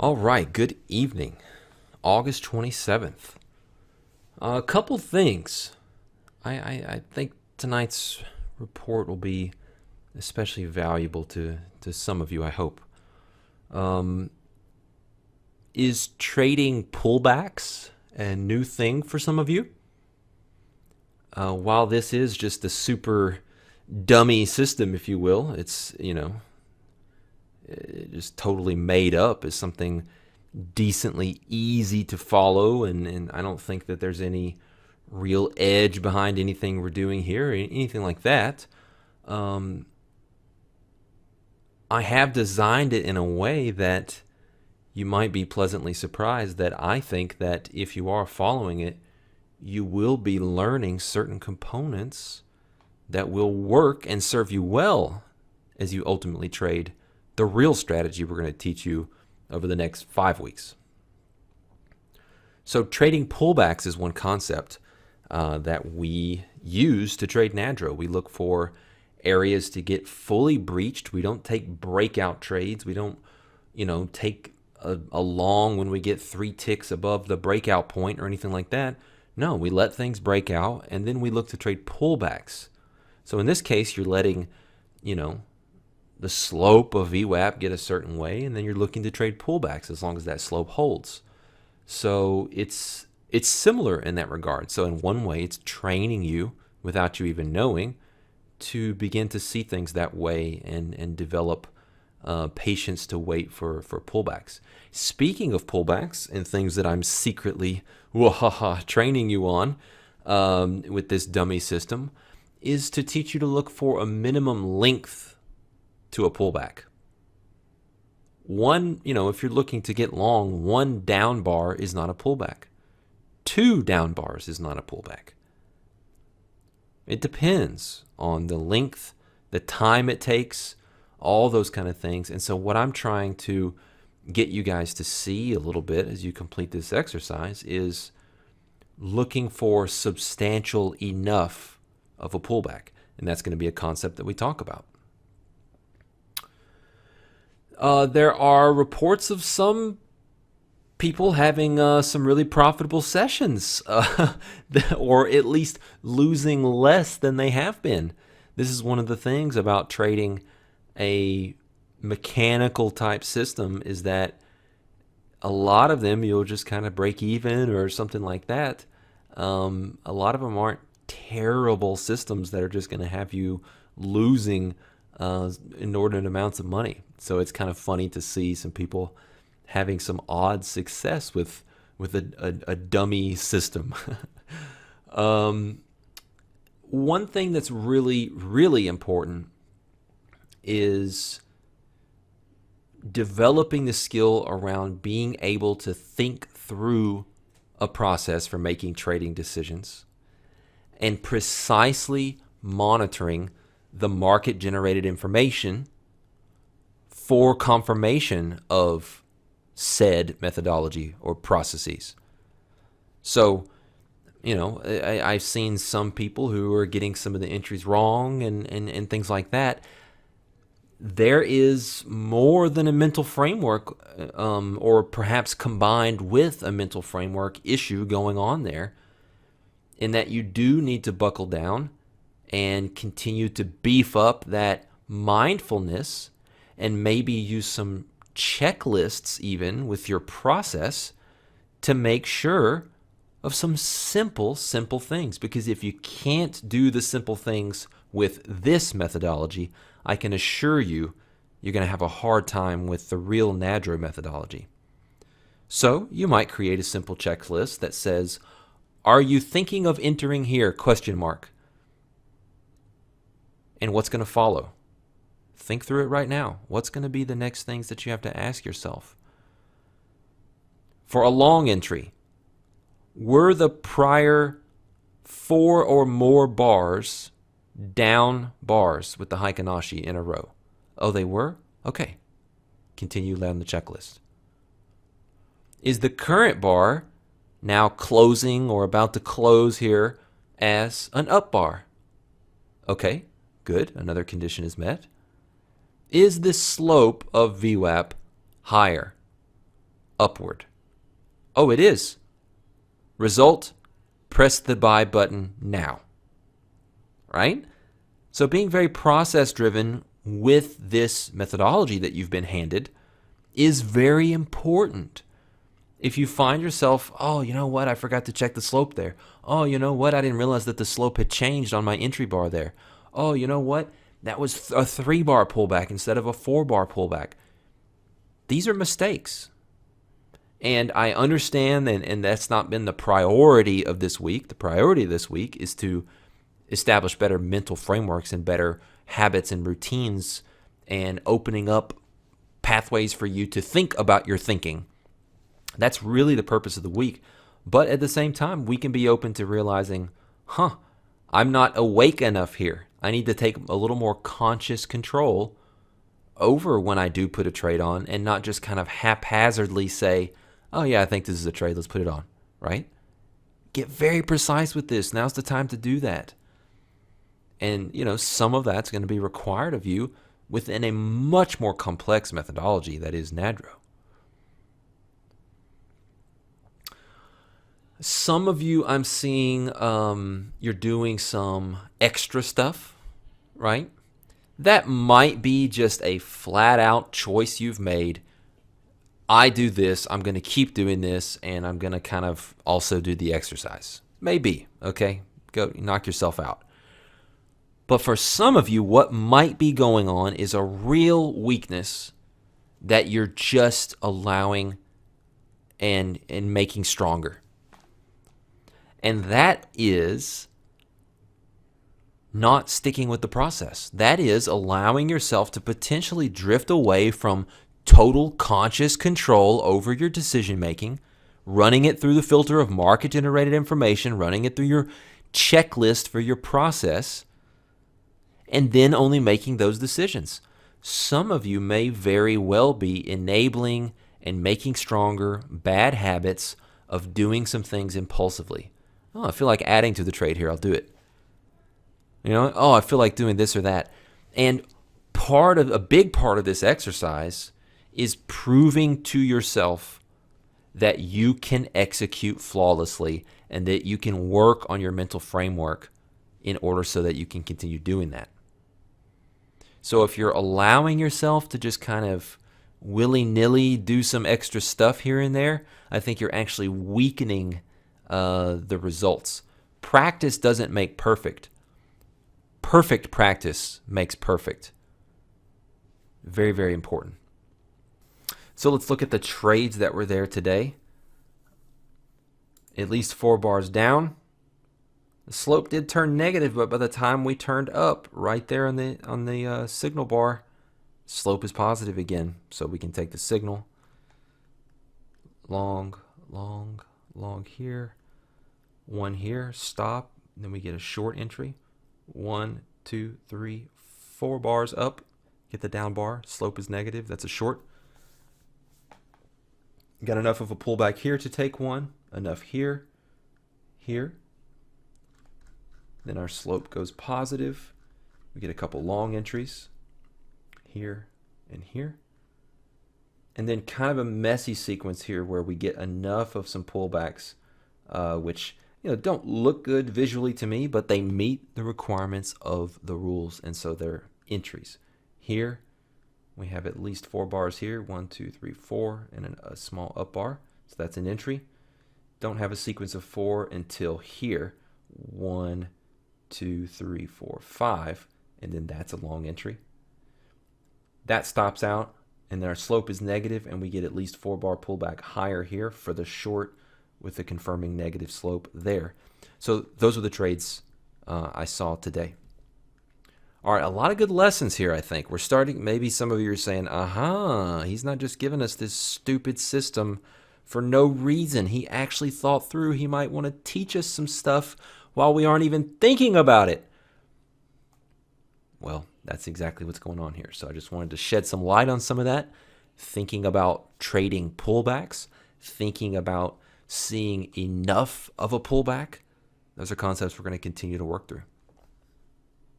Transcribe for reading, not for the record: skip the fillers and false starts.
All right, good evening. August 27th. A couple things. I think tonight's report will be especially valuable to some of you, I hope. Um, is trading pullbacks a new thing for some of you? While this is just a super dummy system, if you will, it's, just totally made up as something decently easy to follow, and I don't think that there's any real edge behind anything we're doing here or anything like that. Um, I have designed it in a way that you might be pleasantly surprised that I think that if you are following it, you will be learning certain components that will work and serve you well as you ultimately trade the real strategy we're going to teach you over the next 5 weeks. So trading pullbacks is one concept that we use to trade NADRO. We look for areas to get fully breached. We don't take breakout trades. We don't, take a long when we get 3 ticks above the breakout point or anything like that. No, we let things break out, and then we look to trade pullbacks. So in this case, you're letting, the slope of VWAP get a certain way, and then you're looking to trade pullbacks as long as that slope holds. So it's similar in that regard. So in one way, it's training you without you even knowing to begin to see things that way and develop patience to wait for pullbacks. Speaking of pullbacks and things that I'm secretly training you on with this dummy system is to teach you to look for a minimum length to a pullback. One, if you're looking to get long, 1 down bar is not a pullback. 2 down bars is not a pullback. It depends on the length, the time it takes, all those kind of things. And so what I'm trying to get you guys to see a little bit as you complete this exercise is looking for substantial enough of a pullback. And that's going to be a concept that we talk about. There are reports of some people having some really profitable sessions, or at least losing less than they have been. This is one of the things about trading a mechanical type system is that a lot of them you'll just kind of break even or something like that. A lot of them aren't terrible systems that are just going to have you losing inordinate amounts of money. So it's kind of funny to see some people having some odd success with a dummy system. One thing that's really, really important is developing the skill around being able to think through a process for making trading decisions and precisely monitoring the market generated information for confirmation of said methodology or processes. So, I've seen some people who are getting some of the entries wrong and things like that. There is more than a mental framework, or perhaps combined with a mental framework issue going on there, in that you do need to buckle down and continue to beef up that mindfulness and maybe use some checklists even with your process to make sure of some simple things. Because if you can't do the simple things with this methodology, I can assure you you're going to have a hard time with the real NADRO methodology. So you might create a simple checklist that says, are you thinking of entering here? ? And what's going to follow? Think through it right now. What's going to be the next things that you have to ask yourself? For a long entry, were the prior 4 or more bars down bars with the Heikin-Ashi in a row? Oh, they were? Okay. Continue down the checklist. Is the current bar now closing or about to close here as an up bar? Okay, good. Another condition is met. Is the slope of VWAP higher? upward. Oh, it is. Result, press the buy button now. Right? So being very process driven with this methodology that you've been handed is very important. If you find yourself, oh, you know what, I forgot to check the slope there. Oh, you know what, I didn't realize that the slope had changed on my entry bar there. Oh, you know what, that was a 3-bar pullback instead of a 4-bar pullback. These are mistakes. And I understand, and that's not been the priority of this week. The priority of this week is to establish better mental frameworks and better habits and routines and opening up pathways for you to think about your thinking. That's really the purpose of the week. But at the same time, we can be open to realizing, I'm not awake enough here. I need to take a little more conscious control over when I do put a trade on and not just kind of haphazardly say, oh yeah, I think this is a trade, let's put it on, right? Get very precise with this. Now's the time to do that. And, some of that's going to be required of you within a much more complex methodology that is NADRO. Some of you, I'm seeing you're doing some extra stuff, right? That might be just a flat out choice you've made. I do this, I'm going to keep doing this, and I'm going to kind of also do the exercise. Maybe, okay? Go knock yourself out. But for some of you, what might be going on is a real weakness that you're just allowing and making stronger. And that is not sticking with the process. That is allowing yourself to potentially drift away from total conscious control over your decision making, running it through the filter of market generated information, running it through your checklist for your process, and then only making those decisions. Some of you may very well be enabling and making stronger bad habits of doing some things impulsively. Oh, I feel like adding to the trade here, I'll do it. I feel like doing this or that. And a big part of this exercise is proving to yourself that you can execute flawlessly and that you can work on your mental framework in order so that you can continue doing that. So if you're allowing yourself to just kind of willy-nilly do some extra stuff here and there, I think you're actually weakening the results. Practice doesn't make perfect. Perfect practice makes perfect. Very, very important. So let's look at the trades that were there today. At least 4 bars down. The slope did turn negative, but by the time we turned up, right there on the signal bar, slope is positive again. So we can take the signal. Long here. 1 here, stop. Then we get a short entry. 1, 2, 3, 4 bars up. Get the down bar. Slope is negative. That's a short. Got enough of a pullback here to take one. Enough here. Then our slope goes positive. We get a couple long entries. Here and here. And then kind of a messy sequence here where we get enough of some pullbacks, which don't look good visually to me, but they meet the requirements of the rules, and so they're entries. Here we have at least 4 bars here, 1, 2, 3, 4, and a small up bar, so that's an entry. Don't have a sequence of 4 until here, 1, 2, 3, 4, 5, and then that's a long entry. That stops out, and then our slope is negative, and we get at least 4 bar pullback higher here for the short with the confirming negative slope there. So those are the trades I saw today. All right, a lot of good lessons here, I think. We're starting, maybe some of you are saying, he's not just giving us this stupid system for no reason. He actually thought through he might want to teach us some stuff while we aren't even thinking about it. Well, that's exactly what's going on here. So I just wanted to shed some light on some of that, thinking about trading pullbacks, thinking about seeing enough of a pullback. Those are concepts we're going to continue to work through.